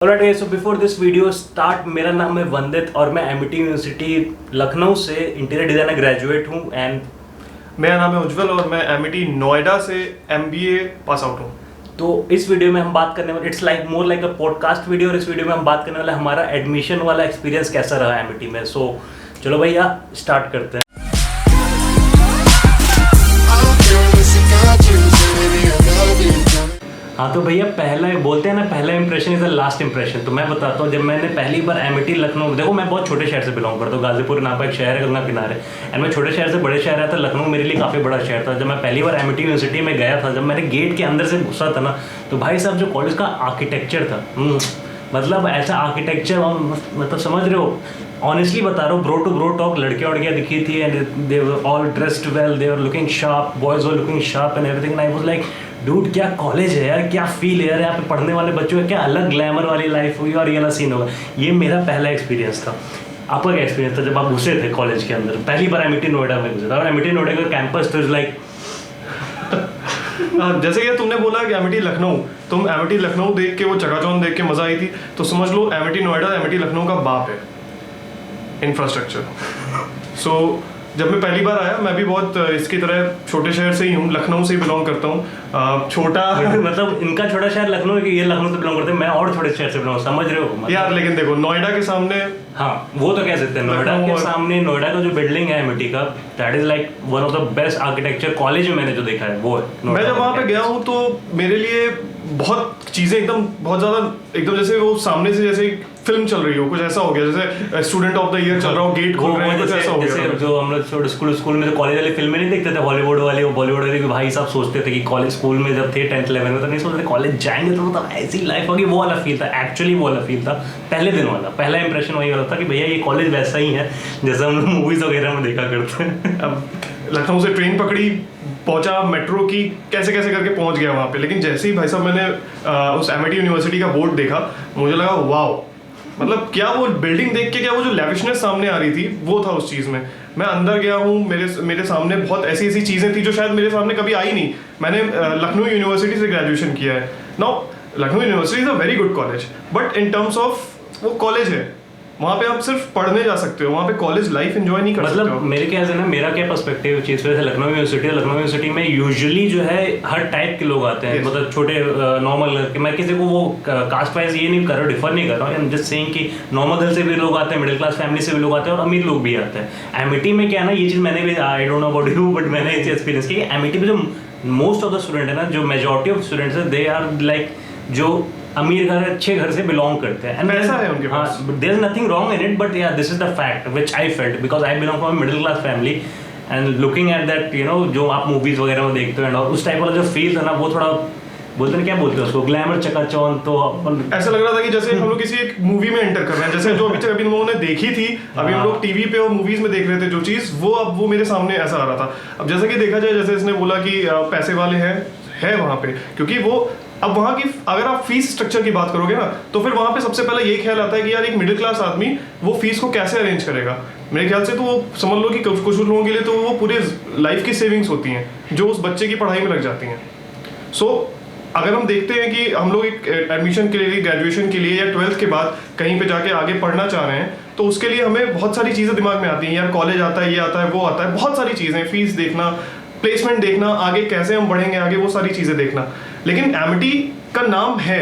Alright, so before this video start, मेरा नाम है वंदित और मैं एमिटी यूनिवर्सिटी लखनऊ से इंटीरियर डिज़ाइनर ग्रेजुएट हूँ एंड मेरा नाम है उज्जवल और मैं एमिटी नोएडा से MBA पास आउट हूँ। तो इस वीडियो में हम बात करने वाले it's like more like a podcast video और इस वीडियो में हम बात करने वाले हमारा एडमिशन वाला एक्सपीरियंस कैसा रहा एमिटी में। सो चलो भैया स्टार्ट करते हैं। हाँ तो भैया पहला बोलते हैं ना, पहला impression is the last impression. तो मैं बताता हूँ, जब मैंने पहली बार एमिटी लखनऊ, देखो मैं बहुत छोटे शहर से बिलोंग करता हूँ, गाजीपुर नाम का एक शहर है गंगा किनारे, एंड मैं छोटे शहर से बड़े शहर आया था। लखनऊ मेरे लिए काफ़ी बड़ा शहर था। जब मैं पहली बार एमिटी यूनिवर्सिटी में गया था, जब मैंने गेट के अंदर से घुसा था ना, तो भाई साहब जो कॉलेज का आर्किटेक्चर था, मतलब ऐसा आर्किटेक्चर, मतलब समझ रहे हो, ऑनेस्टली बता रहा हूँ, ब्रो टू टॉक, लड़कियाँ वड़कियाँ दिखी थी and they were all dressed well, they were looking sharp, boys were looking sharp and everything and I was like dude क्या कॉलेज है यार, क्या फील है यार, यहाँ पे पढ़ने वाले बच्चों का क्या अलग ग्लैमर वाली लाइफ हुई और ये वाला सीन होगा। ये मेरा पहला एक्सपीरियंस था। आपका क्या एक्सपीरियंस था जब आप घुसे थे कॉलेज के अंदर? पहली बार एमिटी नोएडा में घुसे था और एमिटी नोएडा का कैंपस तो लाइक जैसे कि तुमने बोला कि एमिटी लखनऊ, तुम एमिटी लखनऊ देख के, वो चकाचौंध देख के मजा आई थी, तो समझ लो एमिटी नोएडा एमिटी लखनऊ का बाप है इंफ्रास्ट्रक्चर। सो जब मैं पहली बार आया, मैं भी बहुत इसकी तरह छोटे शहर से ही हूँ, लखनऊ से ही बिलोंग करता हूँ। छोटा मतलब इनका छोटा शहर लखनऊ है कि ये लखनऊ से बिलोंग करते हैं, मैं और छोटे शहर से बिलोंग, समझ रहे हो मतलब? यार लेकिन देखो नोएडा के सामने, हाँ वो तो कह सकते हैं, नोएडा के सामने नोएडा का जो बिल्डिंग है एमिटी का, that is like one of the best architecture college में मैंने जो देखा है वो है। मैं जब वहाँ पे गया हूँ तो मेरे लिए बहुत चीज़ें एकदम बहुत ज़्यादा एकदम जैसे वो सामने से जैसे फिल्म चल रही हो, कुछ ऐसा हो गया जैसे स्टूडेंट ऑफ द ईयर चल रहा हो, गेट खोल रहे हैं, कुछ ऐसा हो गया। जो हम लोग स्कूल में जो कॉलेज वाली फिल्में नहीं देखते थे, हॉलीवुड वाले बॉलीवुड वाले, भाई साहब सोचते थे कि कॉलेज स्कूल में जब थे 10th 11th में तो नहीं सोचते कॉलेज जाएंगे तो मतलब ऐसी लाइफ होगी, वो वाला फील था। एक्चुअली वो वाला फील था पहले दिन वाला, पहला इंप्रेशन वही वाला था कि भैया ये कॉलेज वैसा ही है जैसा हम लोग मूवीज वगैरह में देखा करते हैं। अब लखनऊ से ट्रेन पकड़ी, पहुंचा मेट्रो की, कैसे कैसे करके पहुंच गया वहाँ पे। लेकिन जैसे ही भाई साहब मैंने उस एमिटी यूनिवर्सिटी का बोर्ड देखा, मुझे लगा वाओ, मतलब क्या वो बिल्डिंग देख के, क्या वो जो लेविशनेस सामने आ रही थी वो था उस चीज़ में। मैं अंदर गया हूँ, मेरे सामने बहुत ऐसी ऐसी चीज़ें थी जो शायद मेरे सामने कभी आई नहीं। मैंने लखनऊ यूनिवर्सिटी से ग्रेजुएशन किया है। Now Lucknow university is a very good college, but in terms of वो कॉलेज है, वहाँ पे आप सिर्फ पढ़ने जा सकते हो, वहाँ पे कॉलेज लाइफ एंजॉय नहीं कर सकते हो। मतलब मेरे ख्याल से ना, मेरा क्या पर्सपेक्टिव चीज़ पे, लखनऊ यूनिवर्सिटी में यूजुअली जो है हर टाइप के लोग आते हैं। मतलब छोटे नॉर्मल, मैं किसी को वो कास्ट वाइज ये नहीं कर रहा हूँ, डिफर नहीं कर रहा हूँ, आई एम जस्ट सेइंग कि नॉर्मल घर से भी लोग आते हैं, मिडिल क्लास फैमिली से भी लोग आते हैं और अमीर लोग भी आते हैं। एमिटी में क्या है ना, ये चीज़ मैंने भी, आई don't know about you, but मैंने ये चीज़ एक्सपीरियंस की। एमिटी में जो मोस्ट ऑफ द स्टूडेंट है ना, जो मेजॉरिटी ऑफ स्टूडेंट्स है, दे आर लाइक जो अमीर घर, अच्छे घर से बिलोंग करते हैं, एंड ऐसा है उनके पास। There is nothing wrong in it, but या this is the fact which I felt because I belong from middle class family and looking at that, you know, जो आप मूवीज वगैरह में देखते हो एंड उस टाइप वाला जो फील था ना, वो थोड़ा बोलते हैं, क्या बोलते हैं उसको, ग्लैमर चकाचौंध। तो ऐसा लग रहा था कि जैसे हम लोग किसी एक मूवी में एंटर कर रहे हैं, जैसे जो अभी हम लोगों ने देखी थी, अभी हम लोग टीवी पे और मूवीज में देख रहे थे जो चीज़, वो अब वो मेरे सामने ऐसा आ रहा था। अब जैसा कि देखा जाए, जैसे इसने बोला कि पैसे वाले हैं वहाँ पे, क्योंकि वो अब वहाँ की अगर आप फीस स्ट्रक्चर की बात करोगे ना, तो फिर वहाँ पे सबसे पहले यही ख्याल आता है कि यार एक मिडिल क्लास आदमी वो फीस को कैसे अरेंज करेगा। मेरे ख्याल से तो वो समझ लो कि कुछ लोगों के लिए तो वो पूरे लाइफ की सेविंग्स होती हैं जो उस बच्चे की पढ़ाई में लग जाती हैं। सो अगर हम देखते हैं कि हम लोग एक एडमिशन के लिए, ग्रेजुएशन के लिए या 12th के बाद कहीं पे जाके आगे पढ़ना चाह रहे हैं, तो उसके लिए हमें बहुत सारी चीज़ें दिमाग में आती हैं। यार कॉलेज आता है, ये आता है, वो आता है, बहुत सारी चीज़ें, फीस देखना, प्लेसमेंट देखना, आगे कैसे हम बढ़ेंगे आगे, वो सारी चीज़ें देखना। लेकिन एमिटी का नाम है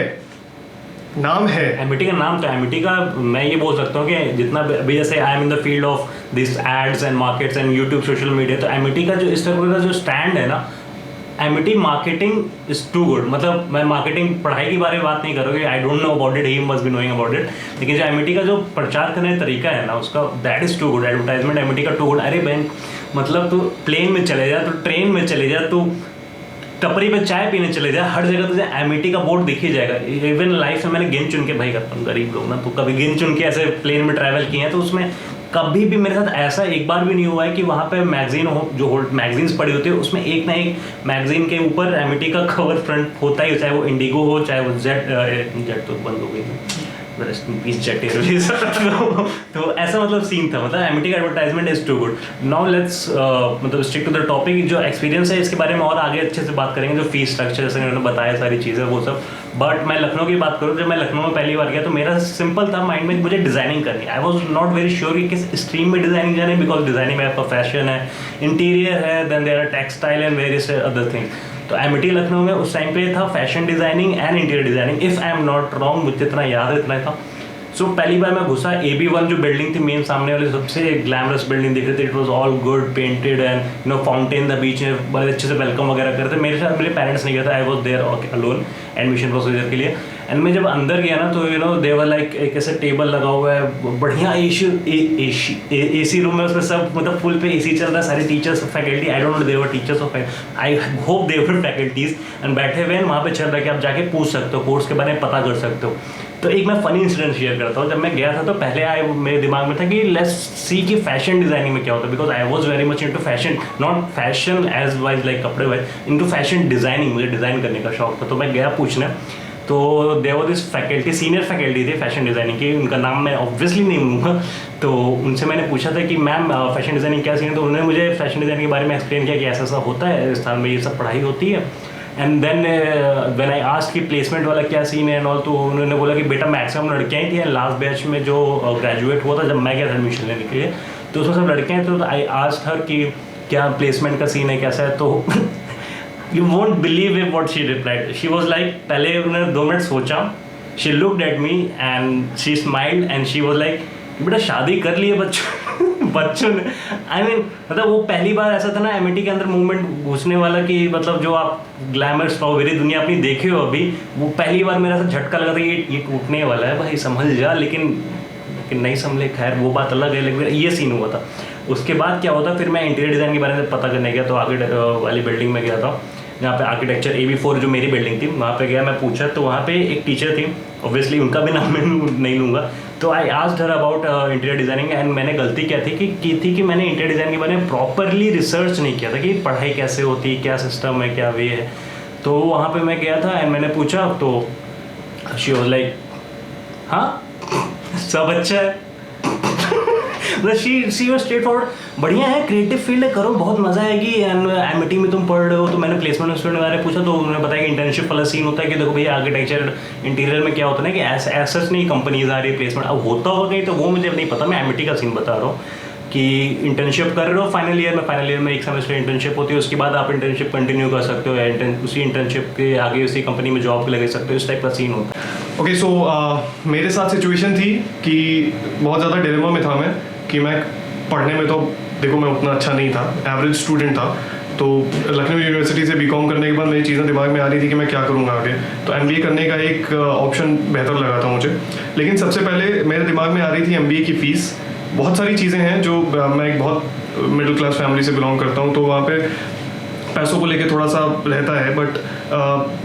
एमिटी का नाम, तो एमिटी का मैं ये बोल सकता हूँ कि जितना अभी जैसे I am in the field of this ads and markets and YouTube social media, तो एमिटी का जो इस तरह का जो स्टैंड है ना, Amity marketing is too good. मतलब मैं मार्केटिंग पढ़ाई के बारे में बात नहीं करूँगी, आई don't know about it, he must be knowing about it, लेकिन जो एमिटी का जो प्रचार करने का तरीका है ना उसका, that is too good. Advertisement Amity का टू गुड। अरे बहन, मतलब तू प्लेन में चले जा, तू ट्रेन में चले जा, तू टपरी पे चाय पीने चले जाए, हर जगह तुझे एमिटी का बोर्ड दिख ही जाएगा। इवन लाइफ में मैंने गिन चुन के, भाई करता हूँ गरीब लोग ना, तो कभी गिन चुन के ऐसे प्लेन में ट्रैवल किए हैं, तो उसमें कभी भी मेरे साथ ऐसा एक बार भी नहीं हुआ है कि वहाँ पे मैगजीन हो, जो मैगजीन्स पड़ी होती है उसमें एक ना एक मैगजीन के ऊपर एमिटी का कवर फ्रंट होता ही, चाहे वो इंडिगो हो, चाहे वो जेट तो बंद हो गई, पीस जेट एयरवेज तो ऐसा मतलब सीन था, मतलब एमिटी का advertisement is too good. Now let's मतलब स्टिक टू द टॉपिक, जो एक्सपीरियंस है इसके बारे में और आगे अच्छे से बात करेंगे, जो फीस स्ट्रक्चर जैसे उन्होंने बताया सारी चीज़ें वो सब। बट मैं लखनऊ की बात करूँ, जब मैं लखनऊ में पहली बार गया तो मेरा सिंपल था माइंड में, मुझे डिज़ाइनिंग करनी है। I was not very sure कि किस स्ट्रीम में डिज़ाइनिंग जाने, बिकॉज डिज़ाइनिंग में आपका फैशन है, इंटीरियर है, then there are textile and various other things. तो एमिटी लखनऊ में उस टाइम पे था fashion designing and interior designing, if I am not wrong, मुझे इतना याद है इतना था। सो पहली बार मैं घुसा, AB1 जो बिल्डिंग थी मेन सामने वाली सबसे ग्लैमरस बिल्डिंग दिख रही थी, it was all good painted and you know fountain the beach में बड़े अच्छे से वेलकम वगैरह करते। मेरे साथ मेरे पेरेंट्स नहीं गए थे, I was there alone admission procedure के लिए। एंड मैं जब अंदर गया ना तो यू नो देवर लाइक एक ऐसे टेबल लगा हुआ है बढ़िया AC रूम में, उसमें सब मतलब फुल पे AC चल रहा है, सारे teachers faculty, I don't know their teachers of, I hope their faculties, and बैठे हुए हैं वहाँ पे चल रहा है कि आप जाके पूछ सकते हो, कोर्स के बारे में पता कर सकते हो। तो एक मैं फनी इंसिडेंट शेयर करता हूँ। जब मैं गया था तो पहले मेरे दिमाग में था कि लेट्स सी कि फैशन डिजाइनिंग में क्या होता है, because I was very much into fashion, not fashion age wise like कपड़े वाइज, इनटू फैशन डिजाइनिंग, मुझे डिज़ाइन करने का शौक था। तो मैं गया पूछने, तो there was this faculty, senior faculty थे फैशन डिज़ाइनिंग की, उनका नाम मैं ऑब्वियसली नहीं लूँगा। तो उनसे मैंने पूछा था कि मैम फैशन डिज़ाइनिंग क्या सीन है, तो उन्होंने मुझे फैशन डिज़ाइनिंग के बारे में एक्सप्लेन किया कि ऐसा ऐसा होता है, राजस्थान में ये सब पढ़ाई होती है। And then when I asked कि प्लेसमेंट वाला क्या सीन है एंड ऑल, तो उन्होंने बोला कि बेटा मैक्सिमम लड़कियाँ ही थी, लास्ट बैच में जो ग्रेजुएट हुआ था जब मैं गया था एडमिशन लेने के लिए, तो उसमें सब लड़कियाँ थी। तो आई आस्क्ड हर कि क्या प्लेसमेंट का सीन है, कैसा है, तो you won't believe it what she replied. She was like, पहले उन्होंने 2 मिनट सोचा, she looked at me and she smiled and she was like, बेटा शादी कर लिए बच्चों ने। I mean, मतलब वो पहली बार ऐसा था ना एमिटी के अंदर मूवमेंट घुसने वाला कि मतलब जो आप ग्लैमर स्ट्रॉबेरी दुनिया अपनी देखे हो अभी, वो पहली बार मेरा सा झटका लगा था ये टूटने वाला है भाई, संभल जा। लेकिन नहीं संभले, खैर वो बात अलग है, लेकिन ये सीन हुआ था। उसके बाद क्या होता, फिर मैं इंटीरियर डिज़ाइन के बारे में पता करने गया, तो आगे वाली बिल्डिंग में गया था जहाँ पे आर्किटेक्चर AB4 जो मेरी बिल्डिंग थी, वहाँ पे गया, मैं पूछा तो वहाँ पे एक टीचर थी, ऑब्वियसली उनका भी नाम मैं नहीं लूँगा। तो I asked her about interior designing, and मैंने गलती क्या थी कि मैंने इंटीरियर डिज़ाइन के बारे में प्रॉपरली रिसर्च नहीं किया था कि पढ़ाई कैसे होती है, क्या सिस्टम है, क्या वे है। तो वहाँ पर मैं गया था एंड मैंने पूछा, तो शी वाज लाइक हाँ सब अच्छा है। मतलब शी वाज स्ट्रेट फॉरवर्ड, बढ़िया है, क्रिएटिव फील्ड है, करो, बहुत मजा आएगी। एंड एमिटी में तुम पढ़ रहे हो, तो मैंने प्लेसमेंट स्टूडेंट बारे में पूछा, तो उन्होंने बताया कि इंटर्नशिप वाला सीन होता है कि देखो भैया आर्किटेक्चर इंटीरियर में क्या होता है ना कि ऐसा नहीं कंपनीज आ रही है प्लेसमेंट, अब होता होगा कहीं, तो वो मुझे नहीं पता, मैं एमिटी का सीन बता रहा हूँ कि इंटर्नशिप कर रहे हो फाइनल ईयर में 1 सेमेस्टर इंटर्नशिप होती है, उसके बाद आप इंटर्नशिप कंटिन्यू कर सकते हो, उसी इंटर्नशिप के आगे उसी कंपनी में जॉब लगा सकते हो, इस टाइप का सीन होता है। ओके, सो मेरे साथ सिचुएशन थी कि बहुत ज़्यादा डिलेमा में था मैं कि मैं पढ़ने में तो देखो मैं उतना अच्छा नहीं था, एवरेज स्टूडेंट था। तो लखनऊ यूनिवर्सिटी से बीकॉम करने के बाद मेरी चीज़ें दिमाग में आ रही थी कि मैं क्या करूँगा आगे, तो MBA करने का एक ऑप्शन बेहतर लगा था मुझे। लेकिन सबसे पहले मेरे दिमाग में आ रही थी MBA की फ़ीस। बहुत सारी चीज़ें हैं जो मैं एक बहुत मिडिल क्लास फैमिली से बिलोंग करता हूँ, तो वहाँ पे पैसों को लेके थोड़ा सा रहता है, बट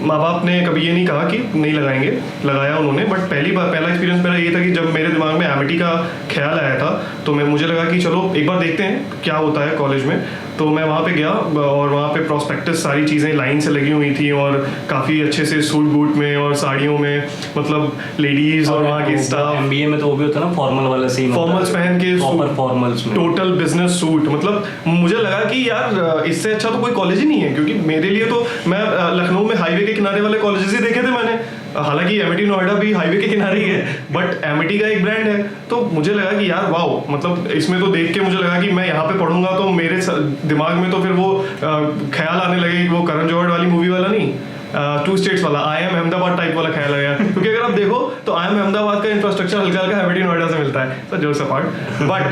माँ बाप ने कभी ये नहीं कहा कि नहीं लगाएंगे, लगाया उन्होंने। बट पहला एक्सपीरियंस मेरा ये था कि जब मेरे दिमाग में एमिटी का ख्याल आया था, तो मुझे लगा कि चलो एक बार देखते हैं क्या होता है कॉलेज में। तो मैं वहाँ पे गया और वहाँ पे प्रॉस्पेक्टस सारी चीज़ें लाइन से लगी हुई थी और काफ़ी अच्छे से सूट बूट में और साड़ियों में, मतलब लेडीज़ और वहाँ की स्टाफ। MBA में तो वो भी होता है ना फॉर्मल वाला सीन, फॉर्मल्स पहन के, प्रॉपर फॉर्मल्स में, टोटल बिजनेस सूट। मतलब मुझे लगा कि यार इससे अच्छा तो कोई कॉलेज ही नहीं है, क्योंकि मेरे लिए तो मैं लखनऊ में हाईवे के किनारे वाले कॉलेजेस ही देखे थे मैंने। हालांकि एमिटी नोएडा भी हाईवे के किनारे ही है, बट एमिटी का एक ब्रांड है। तो मुझे लगा कि यार वाओ, मतलब इसमें तो देख के मुझे लगा कि मैं यहाँ पे पढ़ूंगा तो मेरे दिमाग में तो फिर वो ख्याल आने लगे कि वो करण जौहर वाली मूवी वाला नहीं, 2 स्टेट्स वाला, आई एम अहमदाबाद टाइप वाला ख्याल आया। क्योंकि अगर आप देखो तो आई एम अहमदाबाद का इंफ्रास्ट्रक्चर हल्का हल्का एमिटी नोएडा से मिलता है, तो जोर से पार्ट। बट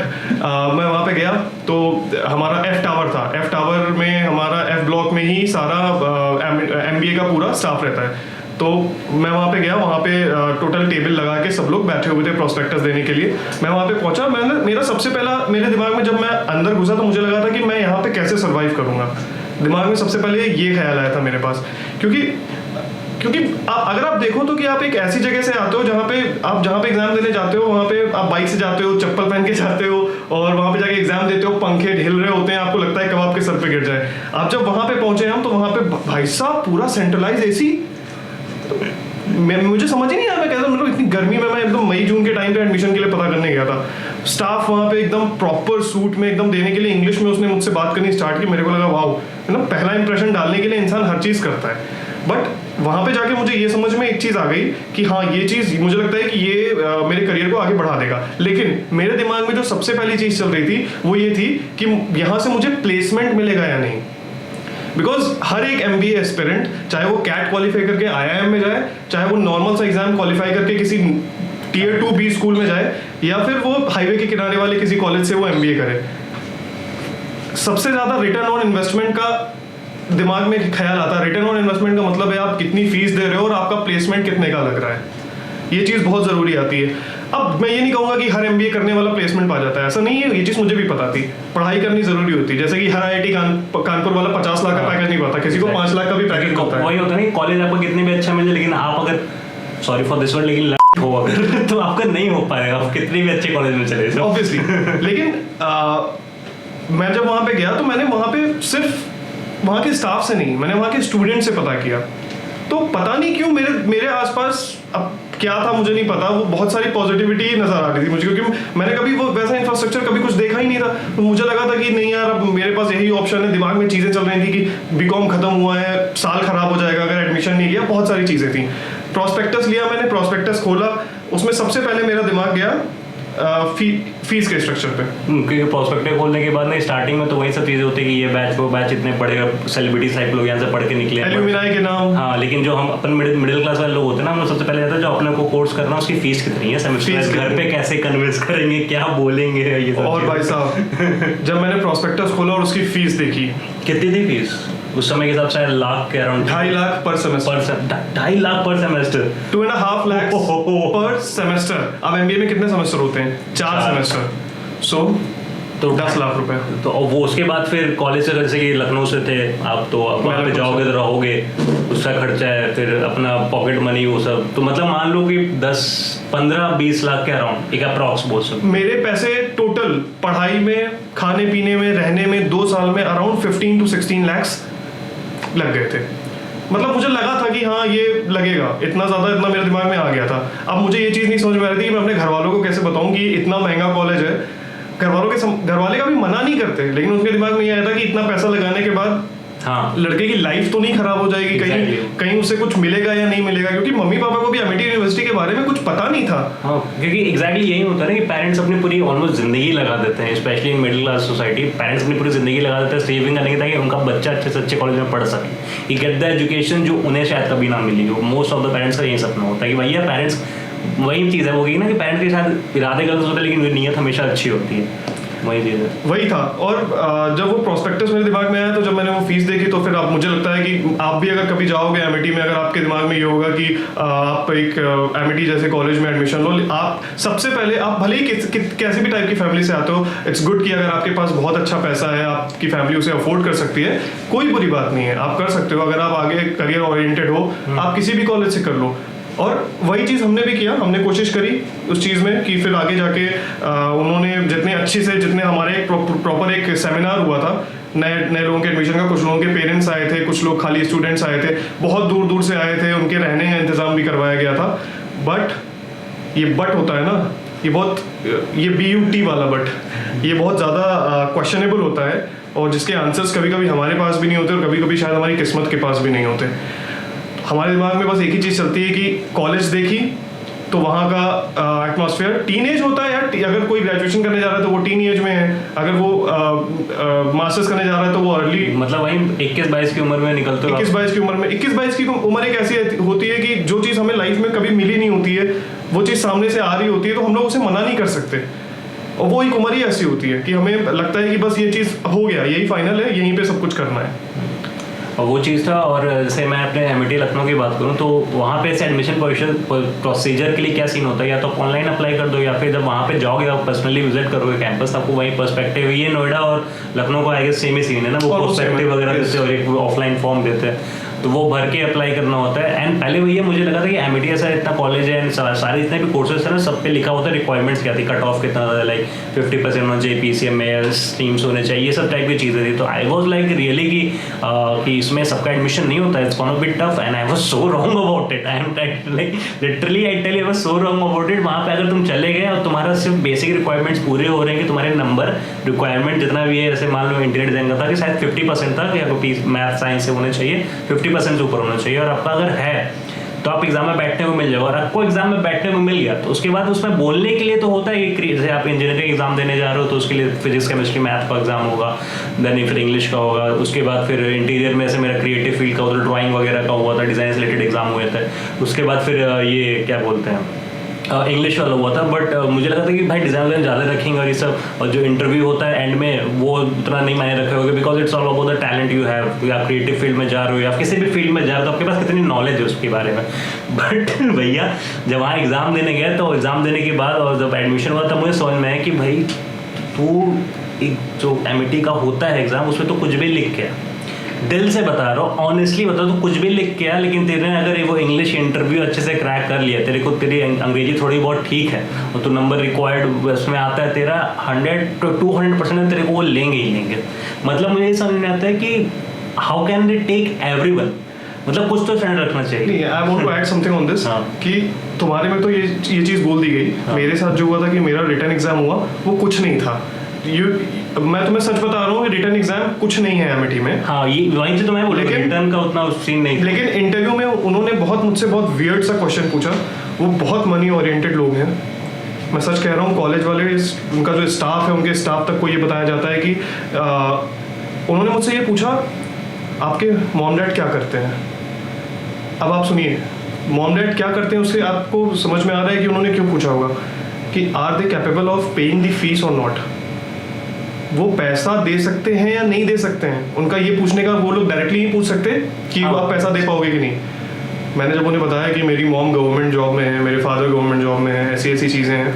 मैं वहाँ पे गया तो हमारा F टावर था, F टावर में हमारा F ब्लॉक में ही सारा MBA का पूरा स्टाफ रहता है। तो मैं वहाँ पे गया, वहाँ पे टोटल टेबल लगा के सब लोग बैठे हुए थे प्रोस्पेक्टस देने के लिए। मैं वहाँ पे पहुँचा, मेरा सबसे पहला मेरे दिमाग में जब मैं अंदर घुसा तो मुझे लगा था कि मैं यहाँ पे कैसे सर्वाइव करूँगा। दिमाग में सबसे पहले ये ख्याल आया था मेरे पास, क्योंकि अगर आप देखो तो कि आप एक ऐसी जगह से आते हो जहाँ पे एग्जाम देने जाते हो, वहाँ पे आप बाइक से जाते हो, चप्पल पहन के जाते हो और वहाँ पे जाके एग्जाम देते हो, पंखे हिल रहे होते हैं, आपको लगता है कब आपके सर पे गिर जाए। आप जब वहाँ पे पहुंचे हम, तो वहाँ पे भाई साहब पूरा सेंट्रलाइज AC। मुझे समझ ही नहीं आया, मैं कहता हूँ मतलब इतनी गर्मी में, मैं एकदम मई टाइम पे एडमिशन के लिए पता करने गया था, स्टाफ वहाँ पे एकदम प्रॉपर सूट में एकदम देने के लिए इंग्लिश में उसने मुझसे बात करनी स्टार्ट की। मेरे को लगा वाओ, है ना, पहला इंप्रेशन डालने के लिए इंसान हर चीज़ करता है। बट वहाँ पे जाके मुझे ये समझ में एक चीज़ आ गई कि हाँ, ये चीज़ मुझे लगता है कि ये मेरे करियर को आगे बढ़ा देगा। लेकिन मेरे दिमाग में जो सबसे पहली चीज़ चल रही थी वो ये थी कि यहाँ से मुझे प्लेसमेंट मिलेगा या नहीं। बिकॉज हर एक MBA एस्पिरेंट, चाहे वो कैट क्वालिफाई करके IIM में जाए, चाहे वो नॉर्मल सा एग्जाम क्वालिफाई करके किसी Tier 2B स्कूल में जाए, या फिर वो हाईवे के किनारे वाले किसी कॉलेज से वो MBA करे, सबसे ज़्यादा रिटर्न ऑन इन्वेस्टमेंट का दिमाग में ख्याल आता है। रिटर्न ऑन इन्वेस्टमेंट का मतलब है आप कितनी फीस दे रहे हो और आपका प्लेसमेंट कितने का लग रहा है, ये चीज़ बहुत ज़रूरी आती है। अब मैं ये नहीं कहूँगा कि हर MBA करने वाला प्लेसमेंट पा जाता है, ऐसा नहीं है, ये चीज़ मुझे भी पता थी। पढ़ाई करनी ज़रूरी होती है, जैसे कि हर IIT कानपुर वाला 50 लाख का पैकेज नहीं पाता, किसी को 5 लाख का भी पैकेज होता है। वही होता है ना, कॉलेज आपको कितने भी अच्छा मिले, लेकिन आप अगर, सॉरी फॉर दिस वर्ड, लेकिन हो अगर तो आपका नहीं हो पाएगा, आप कितने भी अच्छे कॉलेज में चले जाओ ऑब्वियसली। लेकिन मैं जब वहाँ पे गया तो मैंने वहाँ पे सिर्फ वहाँ के स्टाफ से नहीं, मैंने वहाँ के स्टूडेंट से पता किया। तो पता नहीं क्यों मेरे आसपास, अब क्या था मुझे नहीं पता, वो बहुत सारी पॉजिटिविटी नजर आ रही थी मुझे, क्योंकि मैंने कभी वो वैसा इंफ्रास्ट्रक्चर कभी कुछ देखा ही नहीं था। तो मुझे लगा था कि नहीं यार, अब मेरे पास यही ऑप्शन है। दिमाग में चीज़ें चल रही थी कि BCom खत्म हुआ है, साल खराब हो जाएगा अगर एडमिशन नहीं लिया, बहुत सारी चीज़ें थी। प्रॉस्पेक्टस लिया मैंने, प्रॉस्पेक्टस खोला, उसमें सबसे पहले मेरा दिमाग गया फीस के स्ट्रक्चर पे। क्योंकि प्रोस्पेक्टिव खोलने के बाद ना स्टार्टिंग में तो वही सब चीजें होती है कि ये बैच वो बैच इतने बड़े सेलिब्रिटी टाइप लोग यहाँ से पढ़ के निकले, एल्यूमिनाई के नाम। हाँ, लेकिन जो हम अपन मिडिल क्लास वाले लोग होते हैं ना, हम सबसे पहले जाता है जो अपने को कोर्स करना, उसकी फीस कितनी है, सेमेस्टर घर पे कैसे कन्विंस करेंगे, क्या बोलेंगे, ये सब। और भाई साहब जब मैंने प्रॉस्पेक्टस खोला और उसकी फीस देखी, कितनी थी फीस उस समय के हिसाब से? लाख के अराउंड, 2.5 लाख पर सेमेस्टर। 2.5 लाख पर सेमेस्टर, 2.5 लाख पर सेमेस्टर। अब MBA में कितने सेमेस्टर होते हैं? 4 सेमेस्टर, तो 10 लाख रुपए। तो वो उसके बाद फिर कॉलेज से, जैसे कि लखनऊ से थे आप, तो आप वहाँ पे जाओगे तो रहोगे, उसका खर्चा है, फिर अपना पॉकेट मनी, वो सब। तो मतलब मान लो कि 10-15-20 लाख के अराउंड एक अप्रॉक्स बोल सकते। मेरे पैसे टोटल पढ़ाई में, खाने पीने में, रहने में 2 साल में अराउंड 15 to 16 lakhs लग गए थे। मतलब मुझे लगा था कि हाँ ये लगेगा, इतना मेरे दिमाग में आ गया था। अब मुझे ये चीज़ नहीं समझ में आ रही थी कि मैं अपने घर वालों को कैसे बताऊं कि इतना महंगा कॉलेज है। घर वाले का भी मना नहीं करते, लेकिन उनके दिमाग में ये आया था कि इतना पैसा लगाने के बाद हाँ, लड़के की लाइफ तो नहीं खराब हो जाएगी, कहीं उसे कुछ मिलेगा या नहीं मिलेगा, क्योंकि मम्मी पापा को भी अमेठी यूनिवर्सिटी के बारे में कुछ पता नहीं था। हाँ, क्योंकि एग्जैक्टली यही होता है ना कि पेरेंट्स अपनी पूरी ऑलमोस्ट जिंदगी लगा देते हैं, specially in middle class society. Parents अपनी पूरी जिंदगी लगा देते हैं सेविंग करने की, ताकि उनका बच्चा अच्छे से अच्छे कॉलेज में पढ़ सके, गेट द एजुकेशन जो उन्हें शायद कभी ना मिली हो। मोस्ट ऑफ द पेरेंट्स का यही सपना होता है कि भैया, पेरेंट्स वही चीज़ है वो, ना कि पेरेंट्स के शायद इरादे गलत होते हैं, लेकिन नीयत हमेशा अच्छी होती है। वही था। और जब वो प्रोस्पेक्टस मेरे दिमाग में आया, तो जब मैंने वो फीस देखी, तो फिर मुझे लगता है कि आप भी अगर कभी जाओगे एमिटी में, अगर आपके दिमाग में ये होगा कि आप एक एमिटी जैसे कॉलेज में एडमिशन लो, आप सबसे पहले, आप भले ही कैसे भी टाइप की फैमिली से आते हो, इट्स गुड कि अगर आपके पास बहुत अच्छा पैसा है, आपकी फैमिली उसे अफोर्ड कर सकती है, कोई बुरी बात नहीं है, आप कर सकते हो। अगर आप आगे करियर ओरिएंटेड हो, आप किसी भी कॉलेज से कर लो। और वही चीज़ हमने भी किया, हमने कोशिश करी उस चीज़ में कि फिर आगे जाके उन्होंने जितने हमारे प्रॉपर एक सेमिनार हुआ था नए लोगों के एडमिशन का, कुछ लोगों के पेरेंट्स आए थे, कुछ लोग खाली स्टूडेंट्स आए थे, बहुत दूर दूर से आए थे, उनके रहने का इंतज़ाम भी करवाया गया था। बट ये बट होता है ना, ये BUT वाला बट, ये बहुत ज़्यादा क्वेश्चनेबल होता है, और जिसके आंसर्स कभी कभी हमारे पास भी नहीं होते, और कभी कभी शायद हमारी किस्मत के पास भी नहीं होते। हमारे दिमाग में बस एक ही चीज़ चलती है कि कॉलेज देखी तो वहाँ का एटमॉस्फेयर, टीनेज होता है यार, अगर कोई ग्रेजुएशन करने जा रहा है तो वो टीन एज में है, अगर वो मास्टर्स करने जा रहा है तो वो अर्ली, मतलब वही 21-22 की उम्र में निकलते हो। 21-22 की उम्र में, 21-22 की उम्र एक ऐसी होती है कि जो चीज़ हमें लाइफ में कभी मिली नहीं होती है, वो चीज़ सामने से आ रही होती है, तो हम लोग उसे मना नहीं कर सकते। और वो एक उम्र ही ऐसी होती है कि हमें लगता है कि बस ये चीज़ हो गया, यही फाइनल है, यहीं पे सब कुछ करना है। और वो चीज़ था। और जैसे मैं अपने एमिटी लखनऊ की बात करूँ, तो वहाँ पे ऐसे एडमिशन प्रोसीजर के लिए क्या सीन होता है, या तो ऑनलाइन अप्लाई कर दो, या फिर जब वहाँ पे जाओगे आप पर्सनली विजिट करोगे कैंपस, आपको वही पर्सपेक्टिव, ये नोएडा और लखनऊ को आई गेस सेम ही सीन है ना, वो पर्सपेक्टिव वगैरह देते हैं और एक ऑफलाइन फॉर्म देते हैं। तो वो भर के अप्लाई करना होता है। एंड पहले भैया मुझे लगा था कि एमिटी ऐसा इतना कॉलेज है एंड सारे जितने भी कोर्सेज है ना, सब पे लिखा होता है रिक्वायरमेंट्स क्या थी, कट ऑफ कितना था, लाइक 50% होना चाहिए, PCM में स्ट्रीम्स होने चाहिए, ये सब टाइप की चीज़ें थी। तो आई वॉज लाइक रियली कि इसमें सबका एडमिशन नहीं होता है, it's gonna be tough, and I was so wrong about it. I am like literally I tell you, I was so wrong about it. वहाँ पे अगर तुम चले गए और तुम्हारा सिर्फ बेसिक रिक्वायरमेंट्स पूरे हो रहे हैं कि तुम्हारे नंबर रिक्वायरमेंट जितना भी है, जैसे मान लो इंटरनेट देंगे था कि शायद 50% था कि आपको मैथ साइंस से होने चाहिए, 50% से ऊपर होना चाहिए, और आपका अगर है तो आप एग्जाम में बैठने को मिल जाओ। और आपको एग्जाम में बैठने को मिल गया तो उसके बाद उसमें बोलने के लिए तो होता है कि जैसे आप इंजीनियरिंग एग्जाम देने जा रहे हो तो उसके लिए फिजिक्स केमिस्ट्री मैथ का एग्जाम होगा, देन फिर इंग्लिश का होगा, उसके बाद फिर इंटीरियर में से मेरा क्रिएटिव फील्ड का उधर ड्राइंग वगैरह का हुआ था, डिज़ाइन से रिलेटेड एग्जाम हुए थे। उसके बाद फिर ये क्या बोलते हैं इंग्लिश वाला हुआ था। बट मुझे लगा था कि भाई डिज़ाइन ज़्यादा रखेंगे और ये सब, और जो इंटरव्यू होता है एंड में वो उतना नहीं मायने रखे होगे, because it's all about the talent you have. आप क्रिएटिव फील्ड में जा रहे हो या किसी भी फील्ड में जा रहे हो तो आपके पास कितनी नॉलेज है उसके बारे में। बट भैया जब वहाँ एग्ज़ाम देने गए तो एग्ज़ाम देने के बाद और जब एडमिशन हुआ तब मुझे समझ में आया कि भाई तू एक जो एमिटी का होता है एग्ज़ाम, उसमें तो कुछ भी लिख के, दिल से बता रहा हूँ, ऑनेस्टली बता, तो कुछ भी लिख के आ, लेकिन तेरे अगर वो इंग्लिश इंटरव्यू अच्छे से क्रैक कर लिया, तेरे को तेरी अंग्रेजी थोड़ी बहुत ठीक है और तो नंबर रिक्वायर्ड उसमें आता है तेरा 100 to 200% तेरे को वो लेंगे ही लेंगे। मतलब मुझे ये समझ में आता है कि how can they take everyone, मतलब कुछ तो स्टैंडर्ड रखना चाहिए। I want to add something on this कि तुम्हारे में तो ये चीज़ बोल दी गई। मेरे साथ जो हुआ था कि मेरा रिटर्न एग्जाम हुआ वो कुछ नहीं था। मैं तुम्हें सच बता रहा हूँ कि रिटर्न एग्जाम कुछ नहीं है एमिटी में। हाँ, ये वहीं से तो मैं बोला, रिटर्न का उतना सीन नहीं था। लेकिन इंटरव्यू में उन्होंने मुझसे बहुत वियर्ड सा क्वेश्चन पूछा। वो बहुत मनी ओरिएंटेड लोग हैं, मैं सच कह रहा हूँ। कॉलेज वाले उनका जो स्टाफ है, उनके स्टाफ तक को ये बताया जाता है कि उन्होंने मुझसे ये पूछा आपके मॉम डैड क्या करते हैं। अब आप सुनिए, मॉम डैड क्या करते हैं उससे आपको समझ में आ रहा है कि उन्होंने क्यों पूछा होगा कि are they capable of paying the fees और नॉट। वो पैसा दे सकते हैं या नहीं दे सकते हैं, उनका ये पूछने का, वो लोग डायरेक्टली नहीं पूछ सकते कि आप पैसा दे पाओगे कि नहीं। मैंने जब उन्हें बताया कि मेरी मॉम गवर्नमेंट जॉब में है, मेरे फादर गवर्नमेंट जॉब में है, ऐसी चीज़ें हैं,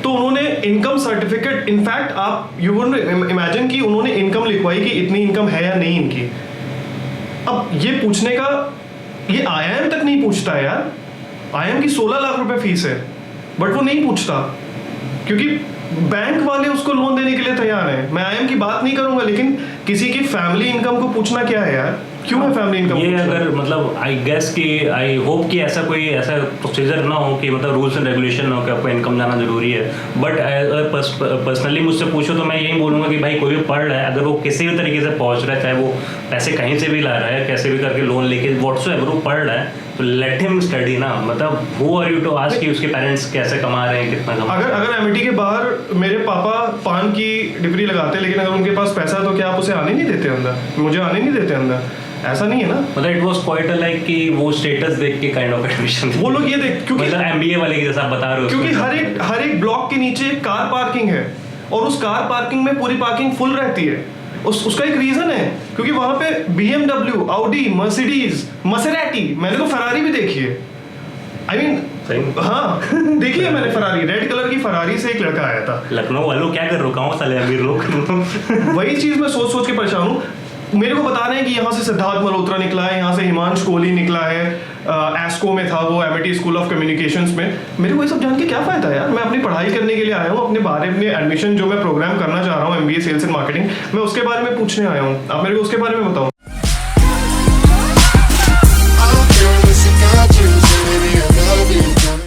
तो उन्होंने इनकम सर्टिफिकेट, इनफैक्ट आप यू वुड इमेजिन कि उन्होंने इनकम लिखवाई कि इतनी इनकम है या नहीं इनकी। अब ये पूछने का, ये IIM तक नहीं पूछता है यार। IIM की 16 लाख रुपए फीस है, बट वो नहीं पूछता क्योंकि बैंक वाले उसको लोन देने के लिए तैयार हैं। मैं IIM की बात नहीं करूंगा, लेकिन किसी की फैमिली इनकम को पूछना क्या है यार, क्यों है फैमिली इनकम? ये अगर मतलब आई गेस कि आई होप कि ऐसा कोई ऐसा प्रोसीजर ना हो कि मतलब रूल्स एंड रेगुलेशन ना हो कि आपको इनकम जाना जरूरी है। बट पर्सनली मुझसे पूछो तो मैं यही बोलूँगा कि भाई कोई भी पढ़ रहा है, अगर वो किसी भी तरीके से पहुँच रहा है, चाहे वो पैसे कहीं से भी ला रहा है, कैसे भी करके लोन लेके व्हाट्सएवर वो पढ़ रहा है, तो लेट हिम स्टडी ना। मतलब who are you to ask कि उसके पेरेंट्स कैसे कमा रहे हैं, कितना कमा। अगर एमिटी के बाहर मेरे पापा पान की डिग्री लगाते हैं, लेकिन अगर उनके पास पैसा है तो क्या आप उसे आने नहीं देते अंदर? मुझे आने नहीं देते अंदर, ऐसा नहीं है ना। मतलब इट वाज क्वाइट लाइक कि वो स्टेटस देख के काइंड ऑफ एडमिशन वो लोग ये देख, क्योंकि मतलब MBA वाले की जैसा आप बता रहे हो, क्योंकि हर एक ब्लॉक के नीचे कार पार्किंग है और उस कार पार्किंग में पूरी पार्किंग फुल रहती है। उसका एक रीजन है, क्योंकि वहां पे BMW, Audi, Mercedes, Maserati, मैंने तो फरारी भी देखी है। आई मीन हाँ देखी है मैंने फरारी, रेड कलर की फरारी से एक लड़का आया था। लखनऊ वालों क्या कर रहे हो, साले अमीर लोग। वही चीज मैं सोच सोच के परेशान हूँ। मेरे को बता रहे हैं कि यहाँ से सिद्धार्थ मल्होत्रा निकला है, यहाँ से हिमांश कोहली निकला है, एस्को में था वो, एमिटी स्कूल ऑफ कम्युनिकेशंस में। मेरे को ये सब जान के क्या फायदा यार? मैं अपनी पढ़ाई करने के लिए आया हूँ, अपने एडमिशन जो मैं प्रोग्राम करना चाह रहा हूँ MBA सेल्स एंड मार्केटिंग, मैं उसके बारे में पूछने आया हूँ। आप मेरे को उसके बारे में बताओ।